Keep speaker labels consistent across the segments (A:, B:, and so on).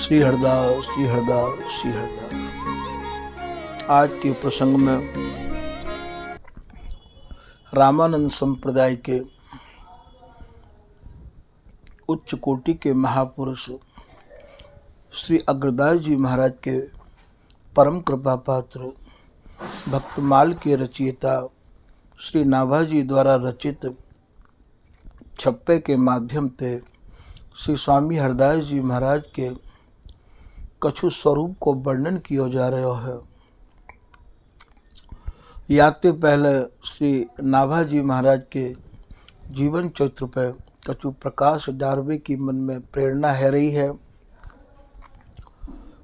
A: श्री हरदास श्री हरदास श्री हरदास। आज के प्रसंग में रामानंद संप्रदाय के उच्च कोटि के महापुरुष श्री अग्रदास जी महाराज के परम कृपा पात्र भक्तमाल के रचयिता श्री नाभाजी द्वारा रचित छप्पे के माध्यम से श्री स्वामी हरदास जी महाराज के कछु स्वरूप को वर्णन किया जा रहा है। याते पहले श्री नाभाजी महाराज के जीवन चरित्र पर कछु प्रकाश डालने की मन में प्रेरणा है रही है।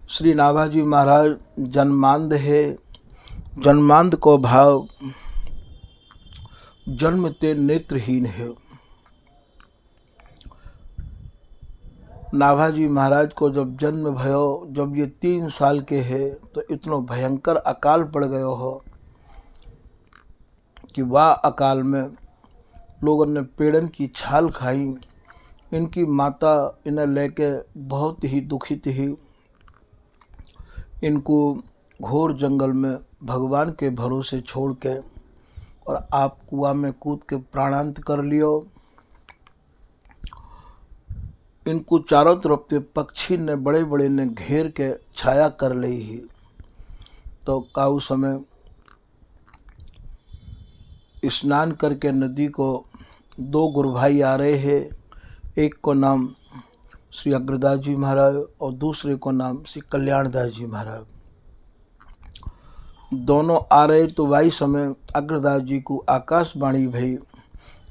A: श्री नाभाजी महाराज जन्मांध है, जन्मांध को भाव जन्मते नेत्रहीन है। नाभाजी महाराज को जब जन्म भयो, जब ये 3 साल के है तो इतना भयंकर अकाल पड़ गयो हो कि वाह अकाल में लोगों ने पेड़न की छाल खाई। इनकी माता इन्हें लेके बहुत ही दुखित ही इनको घोर जंगल में भगवान के भरोसे छोड़ के और आप कुआं में कूद के प्राणांत कर लियो। इनको चारों तरफ से पक्षी ने बड़े बड़े ने घेर के छाया कर ली ही। तो काऊ समय स्नान करके नदी को 2 गुरु भाई आ रहे हैं। एक को नाम श्री अग्रदास जी महाराज और दूसरे को नाम श्री कल्याणदास जी महाराज। दोनों आ रहे तो वही समय अग्रदास जी को आकाशवाणी भई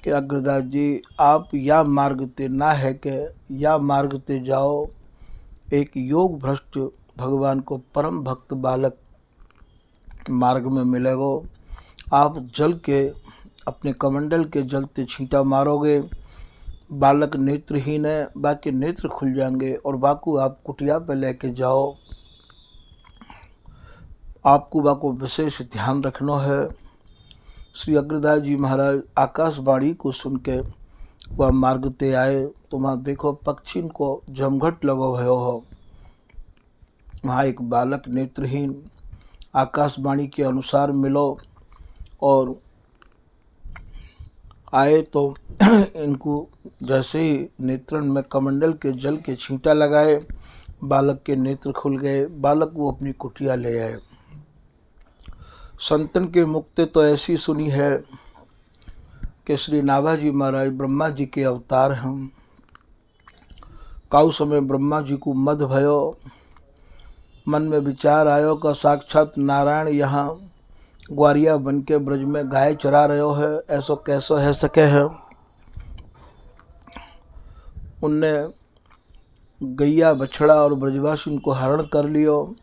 A: कि अग्रदास जी आप या मार्ग ते ना है के या मार्ग ते जाओ। एक योग भ्रष्ट भगवान को परम भक्त बालक मार्ग में मिलेगो। आप जल के अपने कमंडल के जल ते छींटा मारोगे, बालक नेत्रहीन है, बाकी नेत्र खुल जाएंगे और बाकू आप कुटिया पे लेके जाओ। आपको बाको विशेष ध्यान रखना है। श्री अग्रदास जी महाराज आकाशवाणी को सुन के वह मार्ग ते आए तो वहाँ देखो पक्षी को जमघट लगो भयो हो। वहाँ एक बालक नेत्रहीन आकाशवाणी के अनुसार मिलो और आए तो इनको जैसे ही नेत्रन में कमंडल के जल के छींटा लगाए, बालक के नेत्र खुल गए। बालक वो अपनी कुटिया ले आए। संतन के मुक्ते तो ऐसी सुनी है कि श्री नाभाजी महाराज ब्रह्मा जी के अवतार हैं। काउ समय ब्रह्मा जी को मद भयो, मन में विचार आयो का साक्षात नारायण यहाँ ग्वारिया बन के ब्रज में गाय चरा रहे है, ऐसो कैसो है सके है। उनने गैया बछड़ा और ब्रजवासी को हरण कर लियो।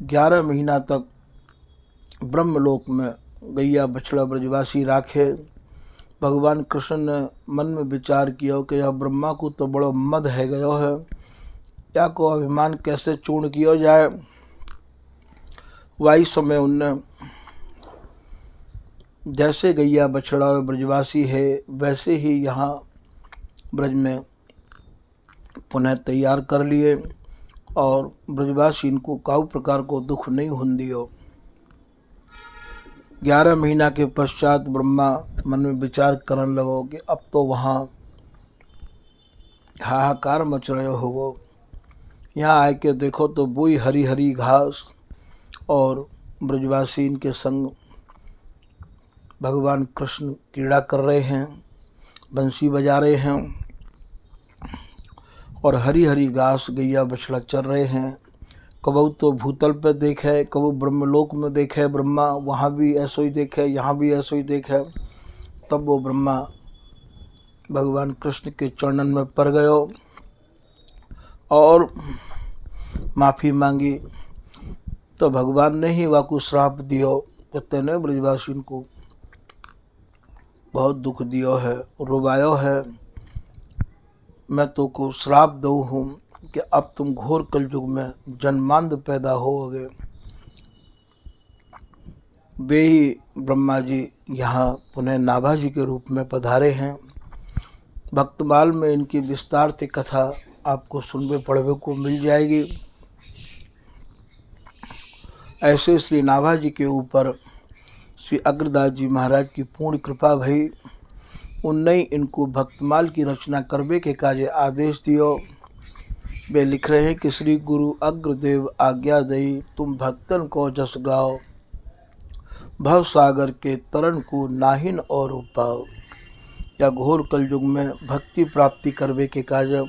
A: 11 महीना तक ब्रह्मलोक में गैया बछड़ा ब्रजवासी राखे। भगवान कृष्ण ने मन में विचार किया कि यह ब्रह्मा को तो बड़ो मद है गयो है, क्या को अभिमान कैसे चूर्ण किया जाए। वही समय उनने जैसे गैया बछड़ा और ब्रजवासी है वैसे ही यहाँ ब्रज में पुनः तैयार कर लिए और ब्रजवासी इनको काऊ प्रकार को दुख नहीं होने दियो। 11 महीना के पश्चात ब्रह्मा मन में विचार करने लगो कि अब तो वहाँ हाहाकार मच रहे होगो। यहाँ आए के देखो तो बुई हरी हरी घास और ब्रजवासी इनके संग भगवान कृष्ण क्रीड़ा कर रहे हैं, बंसी बजा रहे हैं और हरी हरी घास गैया बछड़ा चर रहे हैं। कबू तो भूतल पे देखे, कबू ब्रह्मलोक में देखे ब्रह्मा, वहाँ भी ऐसो ही देखे, यहाँ भी ऐसो ही देखे। तब वो ब्रह्मा भगवान कृष्ण के चरणन में पड़ गयो और माफ़ी मांगी। तो भगवान ने ही वाकू श्राप दियो कि तेने ब्रजवासी को बहुत दुख दियो है, रुबायो है। मैं तो को श्राप दऊ हूँ कि अब तुम घोर कलयुग में जन्मांध पैदा होगे। वे ही ब्रह्मा जी यहाँ पुनः नाभाजी के रूप में पधारे हैं। भक्तमाल में इनकी विस्तार से कथा आपको सुनने पढ़वे को मिल जाएगी। ऐसे श्री नाभा जी के ऊपर श्री अग्रदास जी महाराज की पूर्ण कृपा भई। उनने इनको भक्तमाल की रचना करवे के कार्य आदेश दियो। वे लिख रहे हैं कि श्री गुरु अग्रदेव आज्ञा दई, तुम भक्तन को जस गाओ, भव सागर के तरन को नाहिन और उपाओ। या घोर कलयुग में भक्ति प्राप्ति करवे के कार्य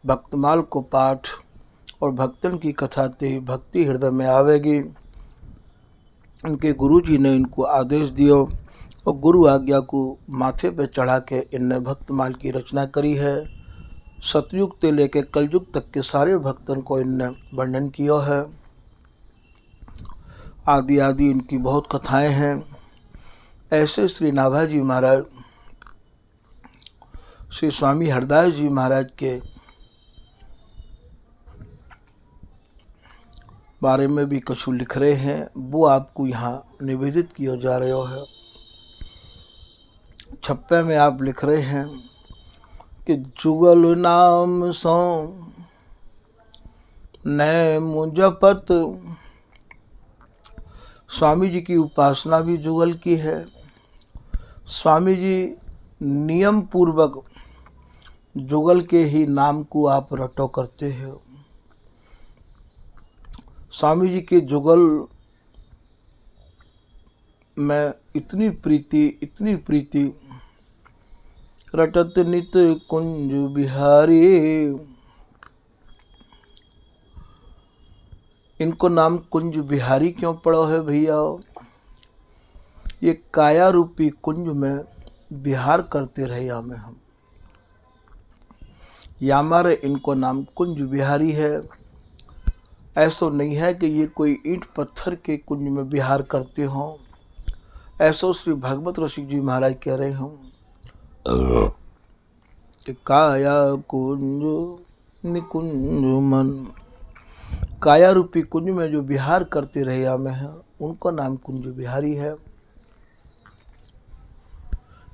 A: भक्तमाल को पाठ और भक्तन की कथा ते भक्ति हृदय में आवेगी। उनके गुरु जी ने इनको आदेश दियो और गुरु आज्ञा को माथे पे चढ़ा के इनने भक्तमाल की रचना करी है। सतयुग से लेकर कलयुग तक के सारे भक्तन को इनने वर्णन किया है। आदि आदि इनकी बहुत कथाएं हैं। ऐसे श्री नाभा जी महाराज श्री स्वामी हरदास जी महाराज के बारे में भी कछु लिख रहे हैं, वो आपको यहाँ निवेदित किया जा रहा है। छप्पे में आप लिख रहे हैं कि जुगल नाम सो नैम जपत। स्वामी जी की उपासना भी जुगल की है। स्वामी जी नियम पूर्वक जुगल के ही नाम को आप रटो करते हो। स्वामी जी के जुगल में इतनी प्रीति रटत नित कुंज बिहारी। इनको नाम कुंज बिहारी क्यों पड़ो है भैया? ये काया रूपी कुंज में विहार करते रहे यामे हम, यामारे इनको नाम कुंज बिहारी है। ऐसा नहीं है कि ये कोई ईंट पत्थर के कुंज में विहार करते हों। ऐसा श्री भगवत रसिक जी महाराज कह रहे हों कि काया कुंज निकुंज मन। काया रूपी कुंज में जो विहार करते रहे यामे हैं, उनको नाम कुंज बिहारी है।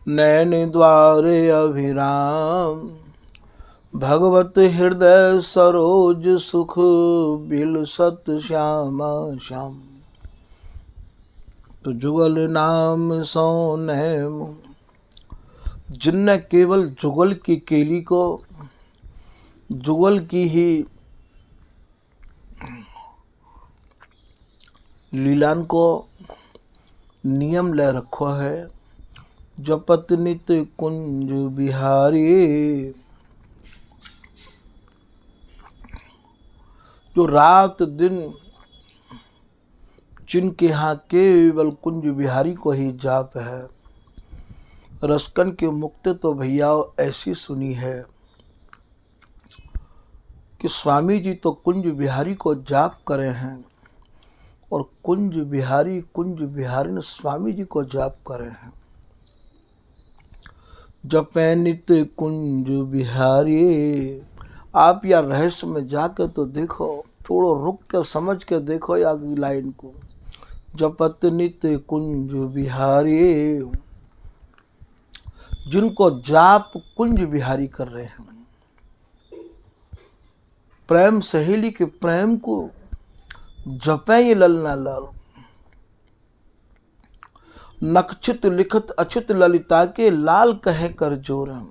A: नैन द्वारे अभिराम भगवत हृदय सरोज सुख बिल सत श्यामा श्याम। तो जुगल नाम सो नैम, जिनने केवल जुगल की केली को, जुगल की ही लीलान को नियम ले रखो है। जपत नित कुंज बिहारी। जो रात दिन जिनके यहाँ केवल कुंज बिहारी को ही जाप है। रसकन के मुक्त तो भैया ऐसी सुनी है कि स्वामी जी तो कुंज बिहारी को जाप करे हैं और कुंज बिहारी ने स्वामी जी को जाप करे हैं। जपे नित कुंज बिहारी। आप या रहस्य में जाकर तो देखो, थोड़ा रुक कर समझ कर देखो या अगली लाइन को। जपत नित कुंज बिहारी, जिनको जाप कुंज बिहारी कर रहे हैं। प्रेम सहेली के प्रेम को जपे ये ललना लाल। नक्षित लिखत अछित ललिता के लाल कहे कर जोरन।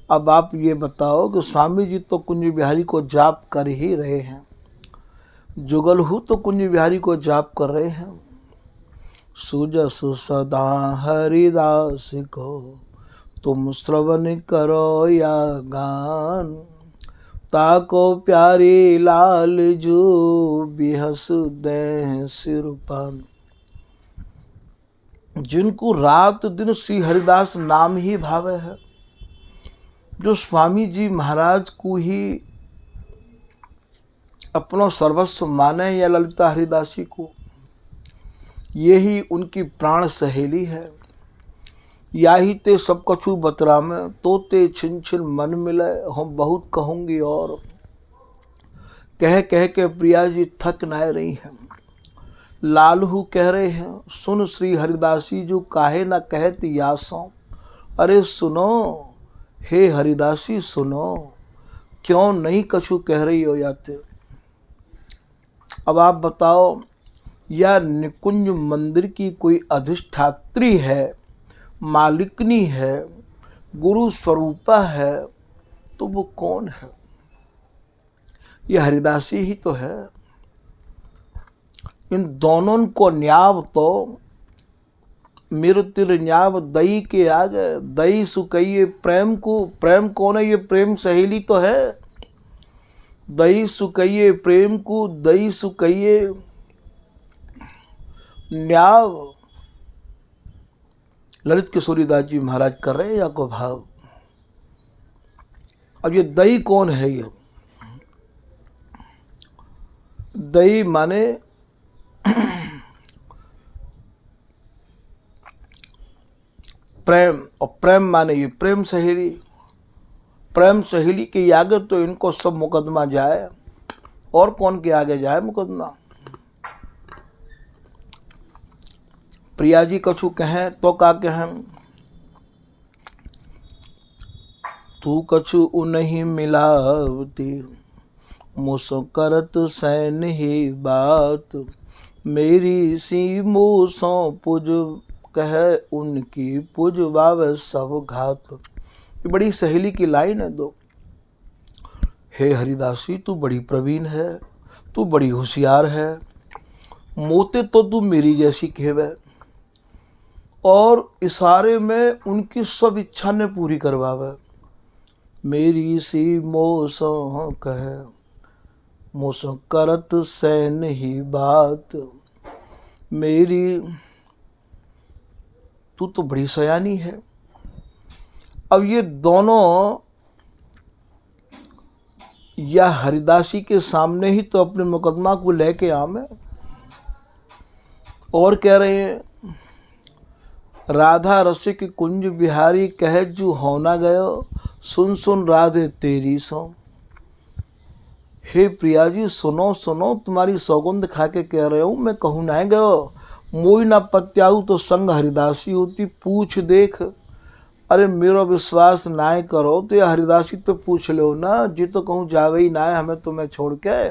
A: अब आप ये बताओ कि स्वामी जी तो कुंज बिहारी को जाप कर ही रहे हैं, जुगलहू तो कुंज बिहारी को जाप कर रहे हैं। सुजस सदा हरिदास को तुम श्रवण करो या गान। ताको प्यारी लाल जो बिहस दे सिरपान। जिनको रात दिन श्री हरिदास नाम ही भावे है, जो स्वामी जी महाराज को ही अपना सर्वस्व माने या ललिता हरिदासी को, यही उनकी प्राण सहेली है। याही ते सब कछु बतरा में, तोते छिन छिन मन मिले हम बहुत कहूँगी। और कह कह के प्रिया जी थक ना रही हैं। लालहू कह रहे हैं, सुन श्री हरिदासी जो काहे ना कहत यासों। अरे सुनो, हे हरिदासी सुनो, क्यों नहीं कछु कह रही हो जाते। अब आप बताओ, या निकुंज मंदिर की कोई अधिष्ठात्री है, मालिकनी है, गुरु स्वरूपा है, तो वो कौन है? ये हरिदासी ही तो है। इन दोनों को न्याव तो मिरतिर न्याव दई के आगे, दई सुकइये प्रेम को। प्रेम कौन है? ये प्रेम सहेली तो है। दई सुकइये प्रेम को, दई सुकइये न्याव। ललित किशोरीदास जी महाराज कर रहे हैं या को भाव। अब ये दई कौन है? ये दई माने प्रेम, और प्रेम माने ये प्रेम सहेली। प्रेम सहेली के आगे तो इनको सब मुकदमा जाए, और कौन के आगे जाए मुकदमा। प्रिया जी कछु कहें तो का कहें, तू कछु उन्हीं मिलावती, मुसो करत सैन ही बात, मेरी सी मूसों पुज कह उनकी पुज वावे सब घात। ये बड़ी सहेली की लाइन है दो। हे हरिदासी, तू बड़ी प्रवीण है, तू बड़ी होशियार है, मोते तो तू मेरी जैसी कहवे, और इशारे में उनकी सब इच्छा ने पूरी करवावे। मेरी सी मोसों कह मोसों करत सैन ही बात, मेरी तू तो बड़ी सयानी है। अब ये दोनों या हरिदासी के सामने ही तो अपने मुकदमा को लेके आमे, और कह रहे हैं, राधा रसिक कुंज बिहारी कह जू होना गयो, सुन सुन राधे तेरी सो। हे प्रिया जी सुनो सुनो, तुम्हारी सौगंध खा के कह रहे हूँ, मैं कहूँ ना गयो, मोई ना पत्याऊ तो संग हरिदासी होती, पूछ देख। अरे मेरा विश्वास ना करो तो ये हरिदासी तो पूछ लो ना, जी तो कहूँ जावे ही ना है हमें तुम्हें छोड़ के।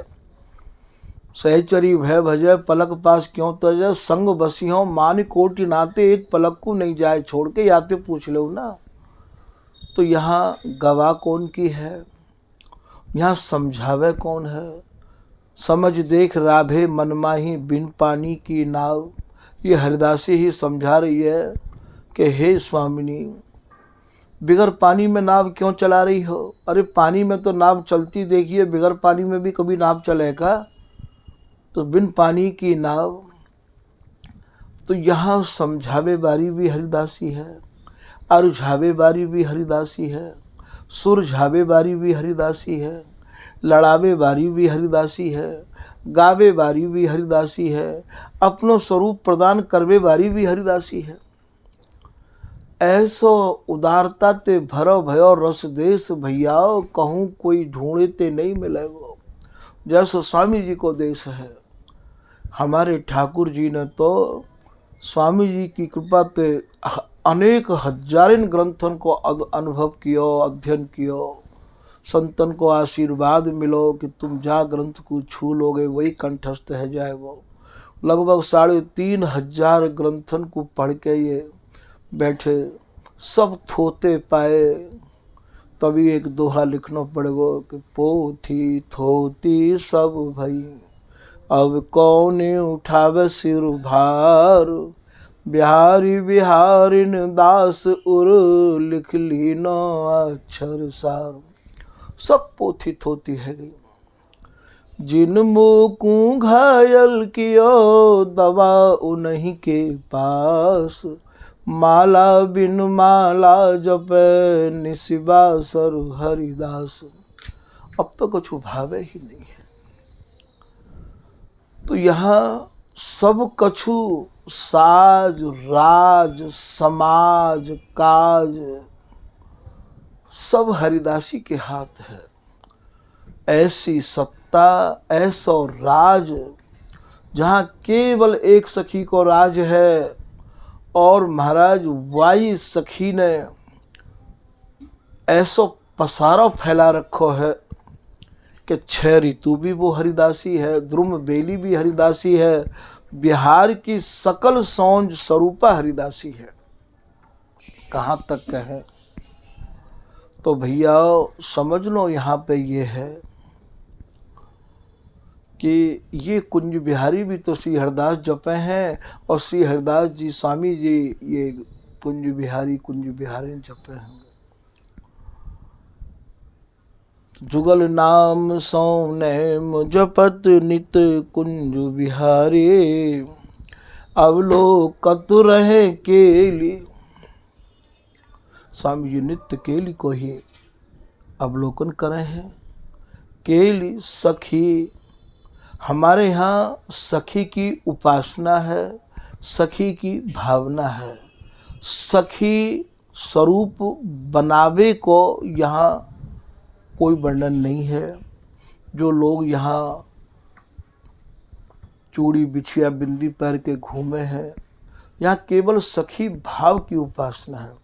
A: सहचरी भय भजय पलक पास क्यों तजय, संग बसी हो मान कोटि नाते, एक पलक को नहीं जाए छोड़ के, याते पूछ लो ना। तो यहाँ गवाह कौन की है? यहाँ समझावे कौन है? समझ देख राभे मनमाही बिन पानी की नाव। ये हरिदासी ही समझा रही है कि हे स्वामिनी, बिगर पानी में नाव क्यों चला रही हो? अरे पानी में तो नाव चलती देखिए, बिगर पानी में भी कभी नाव चलेगा? तो बिन पानी की नाव। तो यहाँ समझावे बारी भी हरिदासी है, अरुझावे बारी भी हरिदासी है, सुरझावे बारी भी हरिदासी है, लड़ावे बारी भी हरिदासी है, गावे बारी भी हरिदासी है, अपनो स्वरूप प्रदान करवे बारी भी हरिदासी है। ऐसो उदारता ते भरो भयो रस देश भैयाओ, कहूँ कोई ढूंढे ते नहीं मिले वो। जैसे स्वामी जी को देश है, हमारे ठाकुर जी ने तो स्वामी जी की कृपा पे अनेक हजारिन ग्रंथन को अनुभव कियो, अध्ययन कियो। संतन को आशीर्वाद मिलो कि तुम जा ग्रंथ को छू लोगे वही कंठस्थ है जाए वो। लगभग 3,500 ग्रंथन को पढ़ के ये बैठे, सब थोते पाए। तभी एक दोहा लिखना पड़ेगा कि पोथी थोती सब भई, अब कौन उठावे सिर भार, बिहारी बिहारिन दास उर लिख ली न अक्षर सार। सब पोथी थोती है गई। जिन मुकू घायल कियो दवा उन्हीं के पास, माला बिन माला जपे निशिबा सर हरिदास। अब तो कुछ भावे ही नहीं है। तो यहाँ सब कछु साज राज समाज काज सब हरिदासी के हाथ है। ऐसी सत्ता ऐसा राज जहाँ केवल एक सखी को राज है, और महाराज वाई सखी ने ऐसो पसारो फैला रखो है कि 6 ऋतु भी वो हरिदासी है, ध्रुम बेली भी हरिदासी है, बिहार की सकल सौंज स्वरूपा हरिदासी है। कहाँ तक कहें? तो भैया समझ लो यहाँ पे ये है कि ये कुंज बिहारी भी तो श्री हरिदास जपे हैं, और श्री हरिदास जी स्वामी जी ये कुंज बिहारी जपे हैं। जुगल नाम सौनेम जपत नित कुंज बिहारी, अवलोकत रहे केली। स्वामी जी नित्य केली को ही अवलोकन करे हैं। केली सखी, हमारे यहाँ सखी की उपासना है, सखी की भावना है। सखी स्वरूप बनावे को यहाँ कोई वर्णन नहीं है। जो लोग यहाँ चूड़ी बिछिया बिंदी पैर के घूमे हैं, यहाँ केवल सखी भाव की उपासना है।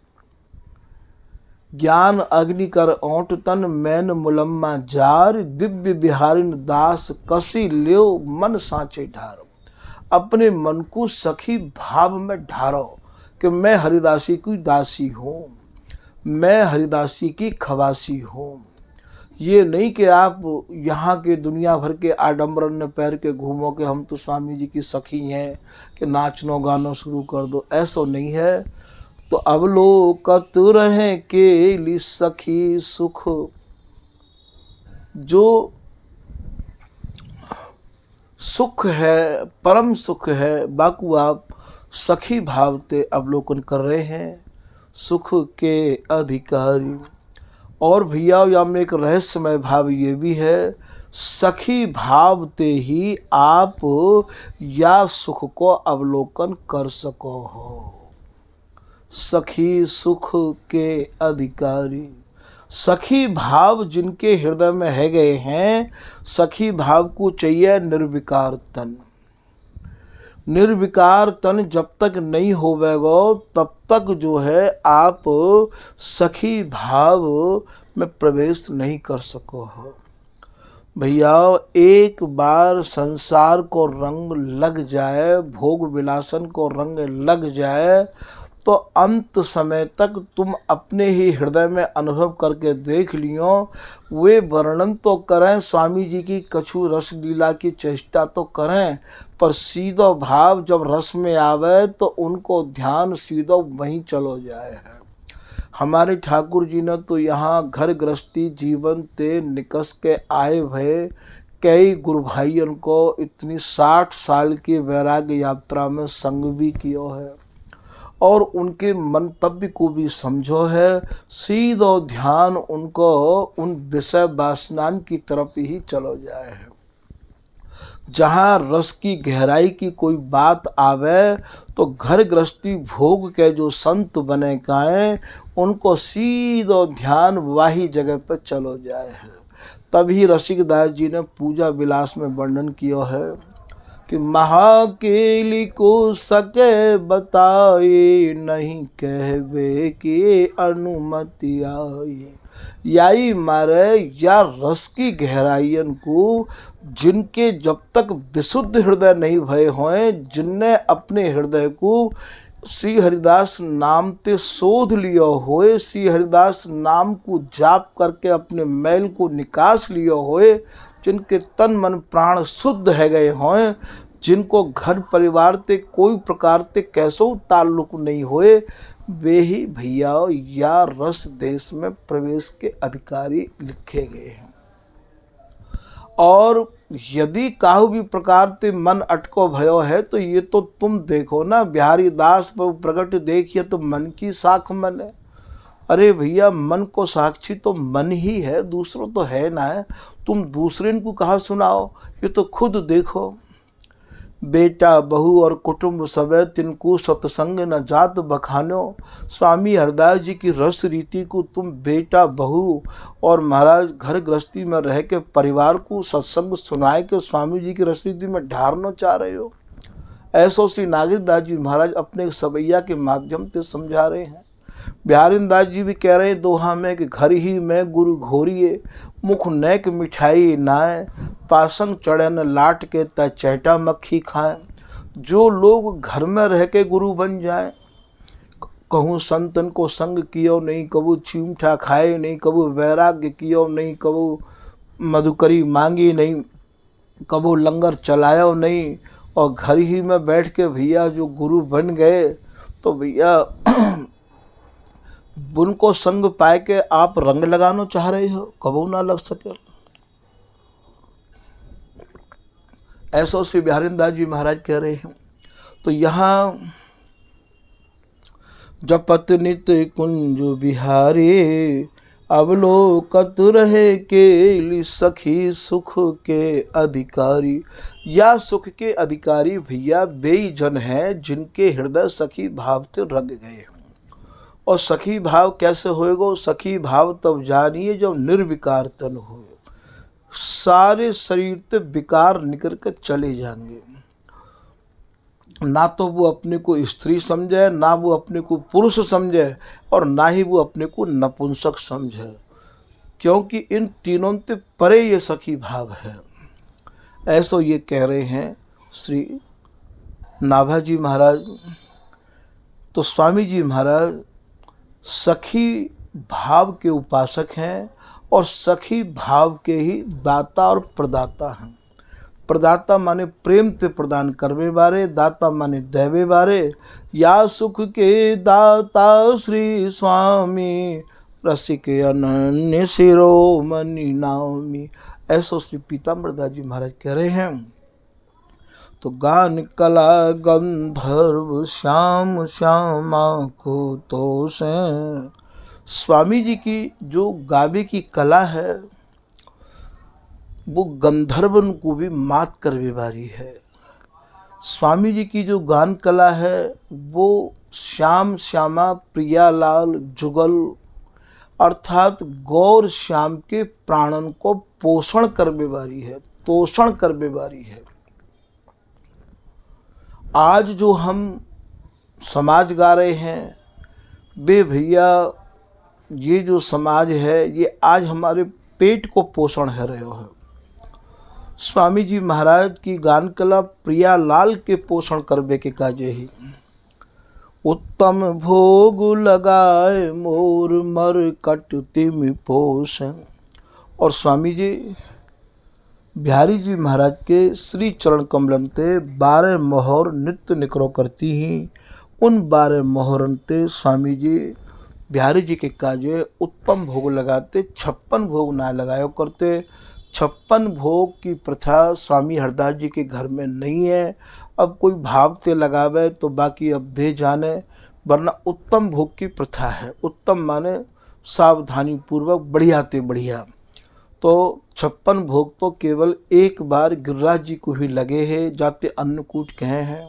A: ज्ञान अग्नि कर ओंट तन मैन मुलम्मा जार, दिव्य बिहारिन दास कसी ल्यो मन सांचे ढारो। अपने मन को सखी भाव में ढारो कि मैं हरिदासी की दासी हूँ, मैं हरिदासी की खवासी हूँ। ये नहीं कि आप यहाँ के दुनिया भर के आडम्बरन में पैर के घूमो कि हम तो स्वामी जी की सखी हैं कि नाचनो गानो शुरू कर दो, ऐसा नहीं है। तो अवलोकत रहे केली सखी सुख, जो सुख है, परम सुख है, बाकू आप सखी भाव ते अवलोकन कर रहे हैं, सुख के अधिकारी। और भैया यहाँ में एक रहस्यमय भाव ये भी है, सखी भाव ते ही आप या सुख को अवलोकन कर सको हो। सखी सुख के अधिकारी, सखी भाव जिनके हृदय में है गए हैं, सखी भाव को चाहिए निर्विकार तन। निर्विकार तन जब तक नहीं होवेगा तब तक जो है आप सखी भाव में प्रवेश नहीं कर सको हो। भैया एक बार संसार को रंग लग जाए, भोग विलासन को रंग लग जाए, तो अंत समय तक तुम अपने ही हृदय में अनुभव करके देख लियो। वे वर्णन तो करें, स्वामी जी की कछु रस लीला की चेष्टा तो करें, पर सीधो भाव जब रस में आवे तो उनको ध्यान सीधो वहीं चलो जाए है। हमारे ठाकुर जी ने तो यहाँ घर गृहस्थी जीवन ते निकस के आए भय कई गुरु भाइयों को इतनी 60 साल की वैराग्य यात्रा में संग भी किया है, और उनके मंतव्य को भी समझो है। सीधो ध्यान उनको उन विषय वासनान की तरफ ही चलो जाए है। जहाँ रस की गहराई की कोई बात आवे तो घर गृहस्थी भोग के जो संत बने काएं, उनको सीधो ध्यान वही जगह पर चलो जाए है। तभी रसिकदास जी ने पूजा विलास में वर्णन किया है कि महाकेली को सके बताए, नहीं कहवे की अनुमति आई। याई मारे या रस की गहराइयन को, जिनके जब तक विशुद्ध हृदय नहीं भय होए, जिनने अपने हृदय को श्री हरिदास नाम ते शोध लियो होए, श्री हरिदास नाम को जाप करके अपने मैल को निकास लियो होए, जिनके तन मन प्राण शुद्ध है गए हों, जिनको घर परिवार ते कोई प्रकार ते कैसो ताल्लुक नहीं होए, वे ही भैया या रस देश में प्रवेश के अधिकारी लिखे गए हैं। और यदि काहू भी प्रकार ते मन अटको भयो है, तो ये तो तुम देखो ना, बिहारी दास पर प्रगट देखिए तो मन की साख मन है। अरे भैया मन को साक्षी तो मन ही है, दूसरों तो है ना है। तुम दूसरे को कहाँ सुनाओ, ये तो खुद देखो। बेटा बहू और कुटुंब सबे तिनको सत्संग न जात बखानो। स्वामी हरदास जी की रस रीति को तुम बेटा बहू और महाराज घर गृहस्थी में रह के परिवार को सत्संग सुनाए के स्वामी जी की रस रीति में ढारना चाह रहे हो। ऐसो श्री नागेंद्र दास जी महाराज अपने सवैया के माध्यम से समझा रहे हैं। बिहारी दास जी भी कह रहे हैं दोहा में कि घर ही में गुरु घोरिए, मुख नेक मिठाई नाए, पासंग चढ़न लाट के त चैटा मक्खी खाएं। जो लोग घर में रह के गुरु बन जाए, कहूँ संतन को संग कियो नहीं, कबू चीमठा खाए नहीं, कबू वैराग्य कियो नहीं, कबू मधुकरी मांगी नहीं, कबू लंगर चलायो नहीं, और घर ही में बैठ के भैया जो गुरु बन गए तो भैया उनको संग पाए के आप रंग लगाना चाह रहे हो, कबू ना लग सके। ऐसा श्री बिहारी दास जी महाराज कह रहे हैं। तो यहाँ जपत नित्य कुंज बिहारी, अवलोकत रहे के सखी सुख के अधिकारी। या सुख के अधिकारी भैया बेई जन है जिनके हृदय सखी भाव से रंग गए। और सखी भाव कैसे होएगा? सखी भाव तब जानिए जब निर्विकार तन हो, सारे शरीर से विकार निकल कर चले जाएंगे। ना तो वो अपने को स्त्री समझे, ना वो अपने को पुरुष समझे, और ना ही वो अपने को नपुंसक समझे, क्योंकि इन तीनों से परे ये सखी भाव है। ऐसा ये कह रहे हैं श्री नाभाजी महाराज। तो स्वामी जी महाराज सखी भाव के उपासक हैं और सखी भाव के ही दाता और प्रदाता हैं। प्रदाता माने प्रेम से प्रदान करवे बारे, दाता माने देवे बारे। या सुख के दाता श्री स्वामी, रसिक अनन्य शिरोमणि नामी। ऐसा श्री पीताम्बर दास जी महाराज कह रहे हैं। तो गान कला गंधर्व श्याम श्यामा को तो से, स्वामी जी की जो गावे की कला है वो गंधर्वन को भी मात कर बीमारी है। स्वामी जी की जो गान कला है वो श्याम श्यामा प्रियालाल जुगल अर्थात गौर श्याम के प्राणन को पोषण कर बीमारी है, तोषण कर बीमारी है। आज जो हम समाज गा रहे हैं बे भैया, ये जो समाज है ये आज हमारे पेट को पोषण है रहे हो। स्वामी जी महाराज की गान कला प्रियालाल के पोषण करबे के काजे ही। उत्तम भोग लगाए मोर मर कट तिमि पोष। और स्वामी जी बिहारी जी महाराज के श्री चरण कमलन ते 12 मोहर नित्य निकरो करती ही। उन 12 मोहरन ते स्वामी जी बिहारी जी के काजे उत्तम भोग लगाते, 56 भोग ना लगायो करते। 56 भोग की प्रथा स्वामी हरदास जी के घर में नहीं है। अब कोई भाव से लगावे तो बाकी अब भे जाने, वरना उत्तम भोग की प्रथा है। उत्तम माने सावधानी पूर्वक बढ़िया ते बढ़िया। तो 56 भोग तो केवल एक बार गिरिराज जी को ही लगे हैं, जाते अन्नकूट कहे हैं।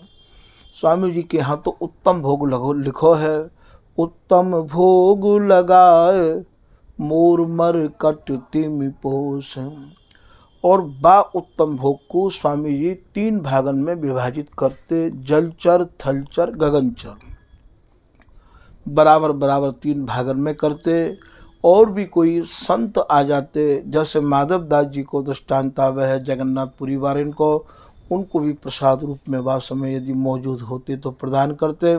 A: स्वामी जी के यहाँ तो उत्तम भोग लिखो है। उत्तम भोग लगाए मोर मर कट तिमि पोष। और बा उत्तम भोग को स्वामी जी 3 भागन में विभाजित करते, जलचर थलचर गगनचर, बराबर बराबर 3 भागन में करते। और भी कोई संत आ जाते, जैसे माधव दास जी को दृष्टांत आवे है, जगन्नाथपुरी वारिन को, उनको भी प्रसाद रूप में वह समय यदि मौजूद होते तो प्रदान करते।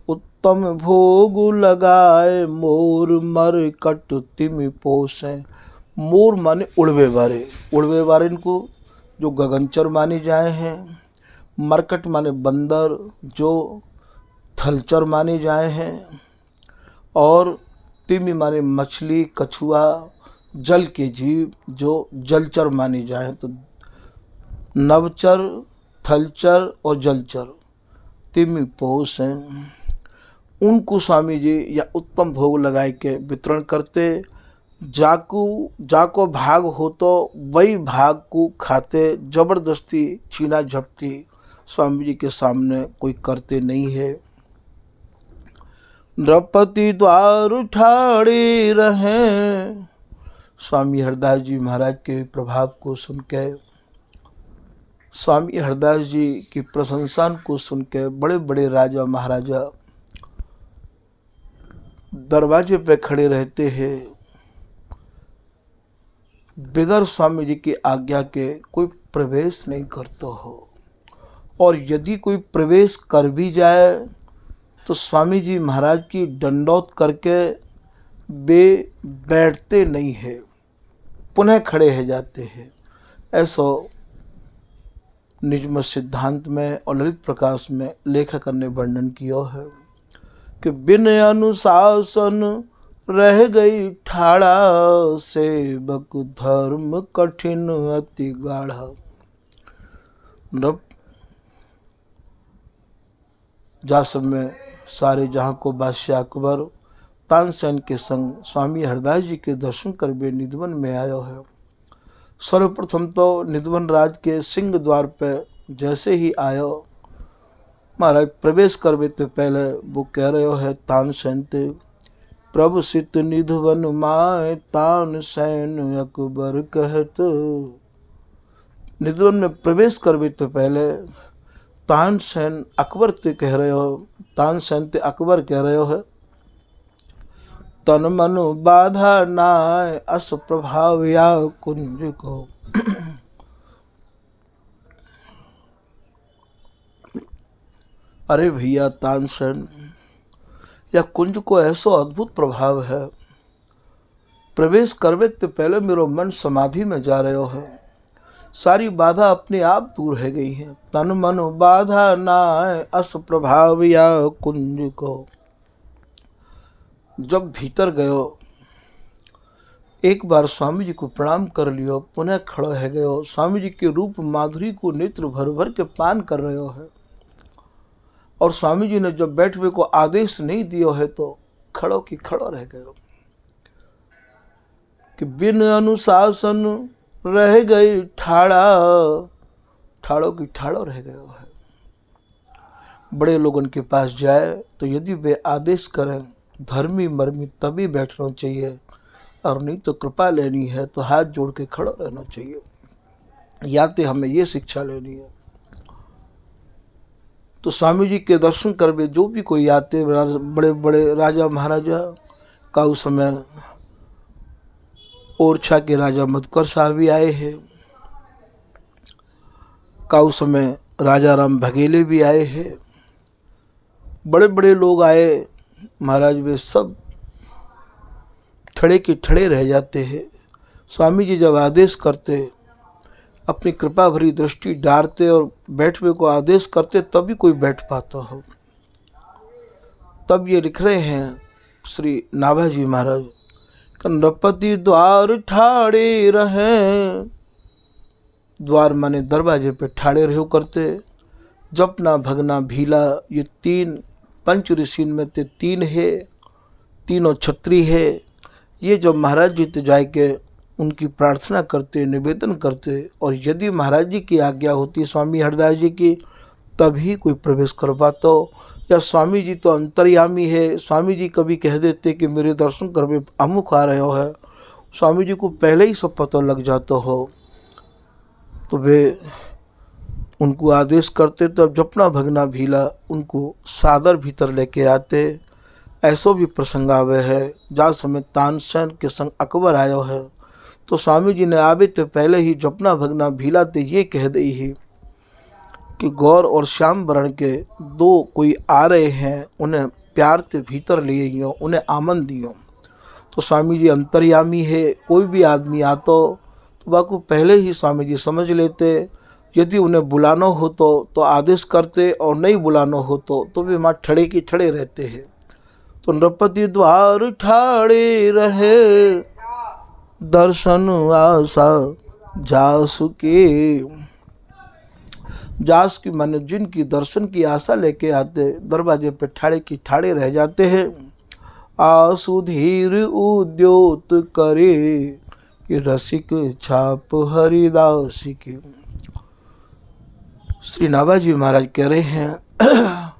A: उत्तम भोग लगाए मोर मर कट तिमि पोषे। मोर माने उड़वे वारे, उड़वे वारे इनको जो गगनचर माने जाए हैं। मरकट माने बंदर जो थलचर माने जाए हैं। और तिमि माने मछली कछुआ जल के जीव जो जलचर माने जाए। तो नवचर थलचर और जलचर तिमि पोष हैं। उनको स्वामी जी या उत्तम भोग लगाए के वितरण करते। जाको भाग हो तो वही भाग को खाते, जबरदस्ती छीना झपटी स्वामी जी के सामने कोई करते नहीं है। नृपति द्वार उठाड़े रहे, स्वामी हरदास जी महाराज के प्रभाव को सुन के, स्वामी हरदास जी की प्रशंसा को सुन के बड़े बड़े राजा महाराजा दरवाजे पे खड़े रहते हैं, बगैर स्वामी जी की आज्ञा के कोई प्रवेश नहीं करता हो, और यदि कोई प्रवेश कर भी जाए तो स्वामी जी महाराज की दंडौत करके वे बैठते नहीं है, पुनः खड़े हो जाते हैं। ऐसा निजमत सिद्धांत में और ललित प्रकाश में लेखक ने वर्णन किया है कि बिन अनुशासन रह गई ठाड़ा, सेवक धर्म कठिन अति गाढ़ा। जा समय सारे जहां को बादशाह अकबर तानसेन के संग स्वामी हरदास जी के दर्शन कर वे निधवन में आयो है। सर्वप्रथम तो निधवन राज के सिंह द्वार पे जैसे ही आयो, महाराज प्रवेश करवे तो पहले वो कह रहे हो है तानसेन ते, प्रभु सित निधवन माय तानसेन अकबर कहत। निधवन में प्रवेश करवे तो पहले तानसेन अकबर ते कह रहे हो, तानसेन ते अकबर कह रहे हो है, तन मन बाधा नाय अस प्रभाव या कुंज को। अरे भैया तानसेन, या कुंज को ऐसा अद्भुत प्रभाव है, प्रवेश करवे तो पहले मेरो मन समाधि में जा रहे हो है, सारी बाधा अपने आप दूर है गई है। तन मन बाधा नाय अस प्रभाव या कुंज को। जब भीतर गयो, एक बार स्वामी जी को प्रणाम कर लियो, पुनः खड़ो है गयो, स्वामी जी के रूप माधुरी को नेत्र भर भर के पान कर रहे हो है, और स्वामी जी ने जब बैठने को आदेश नहीं दियो है तो खड़ो की खड़ो रह गयो कि बिन अनुशासन रह गई ठाड़ा, ठाड़ो की ठाड़ो रह गयो है। बड़े लोगों के पास जाए तो यदि वे आदेश करें धर्मी मर्मी तभी बैठना चाहिए, और नहीं तो कृपा लेनी है तो हाथ जोड़ के खड़ा रहना चाहिए, या तो हमें ये शिक्षा लेनी है। तो स्वामी जी के दर्शन करवे जो भी कोई आते, बड़े बड़े राजा महाराजा का उस समय ओरछा के राजा मधुकर साहब भी आए हैं, का उस समय राजा राम भगेले भी आए हैं, बड़े बड़े लोग आए महाराज, वे सब ठड़े के ठड़े रह जाते हैं। स्वामी जी जब आदेश करते, अपनी कृपा भरी दृष्टि डालते और बैठने को आदेश करते, तभी कोई बैठ पाता हो। तब ये लिख रहे हैं श्री नाभाजी महाराज, नृपति द्वार ठाड़े रहे, द्वार माने दरवाजे पे ठाड़े रहो करते, जपना भगना भीला, ये तीन पंच ऋषिन में ते तीन है, तीनों छत्री है। ये जब महाराज जी तो जाए के उनकी प्रार्थना करते, निवेदन करते, और यदि महाराज जी की आज्ञा होती स्वामी हरदास जी की, तभी कोई प्रवेश कर पाता। या स्वामी जी तो अंतर्यामी है, स्वामी जी कभी कह देते कि मेरे दर्शन करवे अमुक आ रहे हो है, स्वामी जी को पहले ही सब पता लग जाता हो, तो वे उनको आदेश करते, तब जपना भगना भीला उनको सादर भीतर लेके आते। ऐसो भी प्रसंग आवे है, जा समय तानसेन के संग अकबर आयो है, तो स्वामी जी ने आवे तो पहले ही जपना भगना भीला ते ये कह दी ही कि गौर और श्याम वर्ण के दो कोई आ रहे हैं, उन्हें प्यार से भीतर ले आइयो, उन्हें आमन दियो। तो स्वामी जी अंतर्यामी है, कोई भी आदमी आता तो बाको पहले ही स्वामी जी समझ लेते। यदि उन्हें बुलाना हो तो आदेश करते, और नहीं बुलाना हो तो वे वहाँ ठड़े की ठड़े रहते हैं। तो नृपति द्वार ठाड़े रहे, दर्शन आशा जासु के। जास की माने जिनकी दर्शन की आशा लेके आते, दरवाजे पे ठाड़े की ठाड़े रह जाते हैं। आसुधीर उद्योत करे, ये रसिक छाप हरिदास की। श्री नाभाजी महाराज कह रहे हैं,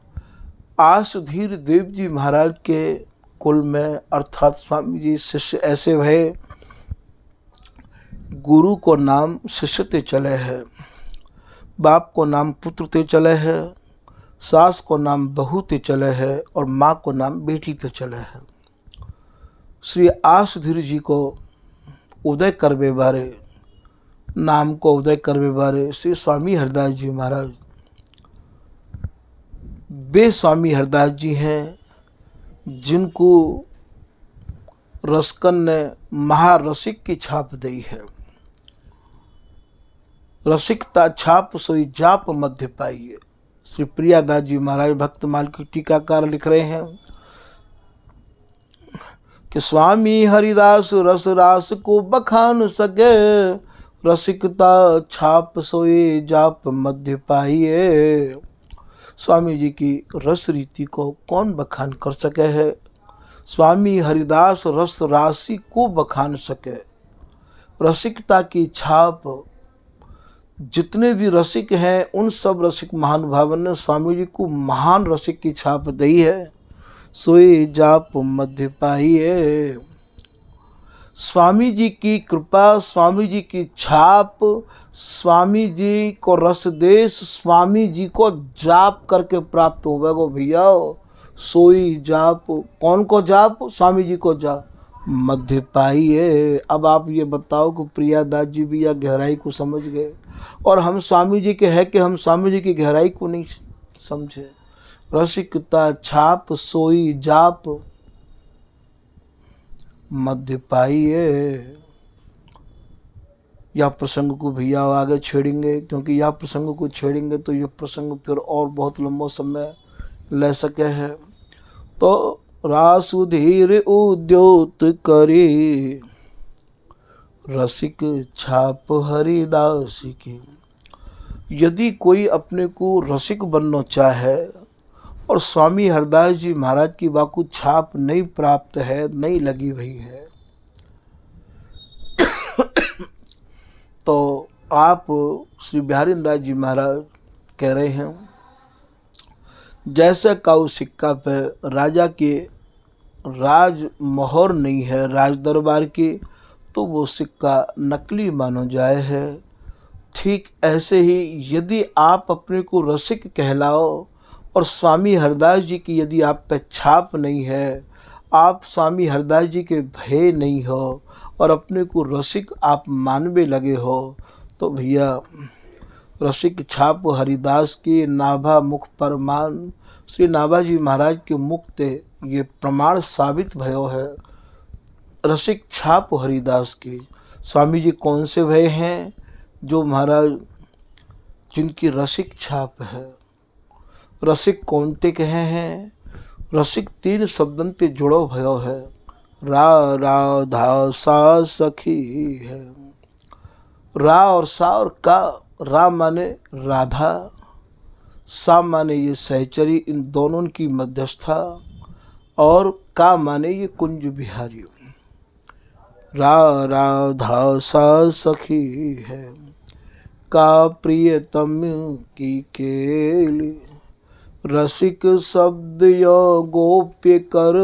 A: आसुधीर देव जी महाराज के कुल में, अर्थात स्वामी जी शिष्य ऐसे भय, गुरु को नाम शिष्य ते चले है, बाप को नाम पुत्र ते चले है, सास को नाम बहू ते चले है, और माँ को नाम बेटी ते चले है। श्री आसुधीर जी को उदय करवे बारे, नाम को उदय करवे बारे श्री स्वामी हरिदास जी महाराज, वे स्वामी हरिदास जी हैं जिनको रसकन ने महारसिक की छाप दी है। रसिकता छाप सोई जाप मध्य पाइए। श्री प्रियादास जी महाराज भक्तमाल की टीकाकार लिख रहे हैं कि स्वामी हरिदास रस रास को बखान सके, रसिकता छाप सोई जाप मध्य पाइए। स्वामी जी की रस रीति को कौन बखान कर सके है। स्वामी हरिदास रस राशि को बखान सके। रसिकता की छाप जितने भी रसिक हैं उन सब रसिक महानुभावों ने स्वामी जी को महान रसिक की छाप दी है। सोई जाप मध्य पाइए। स्वामी जी की कृपा, स्वामी जी की छाप, स्वामी जी को रस देश, स्वामी जी को जाप करके प्राप्त होगा भैया। सोई जाप, कौन को जाप? स्वामी जी को जाप मध्य पाइए। अब आप ये बताओ कि प्रियादास जी भी या गहराई को समझ गए और हम स्वामी जी के हैं कि हम स्वामी जी की गहराई को नहीं समझे। रसिकता छाप सोई जाप मध्य पाइए। यह प्रसंग को भैया आगे छेड़ेंगे, क्योंकि यह प्रसंग को छेड़ेंगे तो यह प्रसंग फिर और बहुत लंबा समय ले सके है। तो रासुधीर उद्योत करी, रसिक छाप हरिदास की। यदि कोई अपने को रसिक बनना चाहे और स्वामी हरिदास जी महाराज की वाकु छाप नहीं प्राप्त है, नहीं लगी हुई है, तो आप श्री बिहारीदास जी महाराज कह रहे हैं जैसे काऊ सिक्का पे राजा के राज मोहर नहीं है राज दरबार की, तो वो सिक्का नकली मानो जाए है। ठीक ऐसे ही यदि आप अपने को रसिक कहलाओ और स्वामी हरिदास जी की यदि आप पे छाप नहीं है, आप स्वामी हरिदास जी के भय नहीं हो और अपने को रसिक आप मानवे लगे हो, तो भैया रसिक छाप हरिदास की नाभा मुख प्रमाण, श्री नाभा जी महाराज के मुख ते ये प्रमाण साबित भयो है। रसिक छाप हरिदास की। स्वामी जी कौन से भय हैं? जो महाराज जिनकी रसिक छाप है। रसिक कौन ते कहे हैं? रसिक तीन शब्दन ते जुड़ो भयो है। रा राधा सा सखी है। रा और सा और का। रा माने राधा, सा माने ये सहचरी, इन दोनों की मध्यस्था, और का माने ये कुंज बिहारी। राधा सा सखी है, का प्रियतम की केली, रसिक शब्द यो गोप्य कर,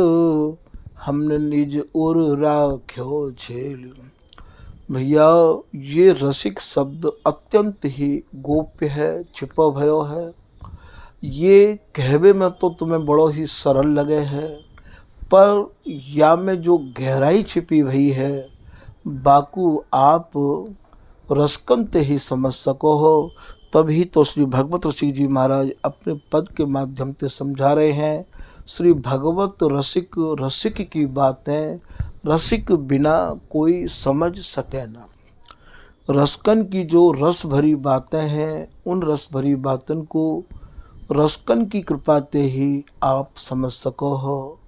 A: हमने निज उर राख्यो झेल। भैया ये रसिक शब्द अत्यंत ही गोप्य है, छिपा भयो है। ये कहवे में तो तुम्हें बड़ो ही सरल लगे है, पर या में जो गहराई छिपी हुई है बाकू आप रसकंत ही समझ सको हो। तभी तो श्री भगवत रसिक जी महाराज अपने पद के माध्यम से समझा रहे हैं। श्री भगवत रसिक, रसिक की बातें रसिक बिना कोई समझ सके ना। रसकन की जो रस भरी बातें हैं, उन रस भरी बातों को रसकन की कृपा ते ही आप समझ सको हो,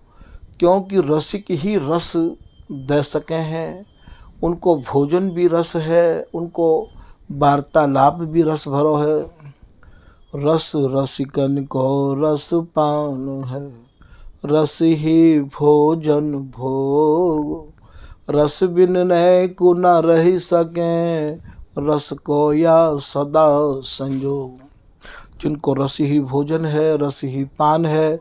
A: क्योंकि रसिक ही रस दे सके हैं। उनको भोजन भी रस है, उनको वार्तालाप भी रस भरो है। रस रसिकन को रस पान है, रस ही भोजन भोग, रस बिन नए को न रह सके, रस को या सदा संजोग। जिनको रस ही भोजन है, रस ही पान है,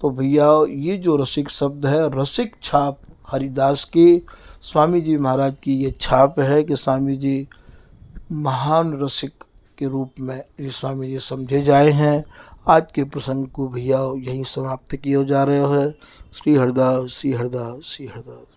A: तो भैया ये जो रसिक शब्द है, रसिक छाप हरिदास की, स्वामी जी महाराज की ये छाप है कि स्वामी जी महान रसिक के रूप में ये स्वामी जी समझे जाए हैं। आज के प्रसंग को भैया यहीं समाप्त किए जा रहे हैं। श्री हरिदास, श्री हरिदास, श्री हरिदास।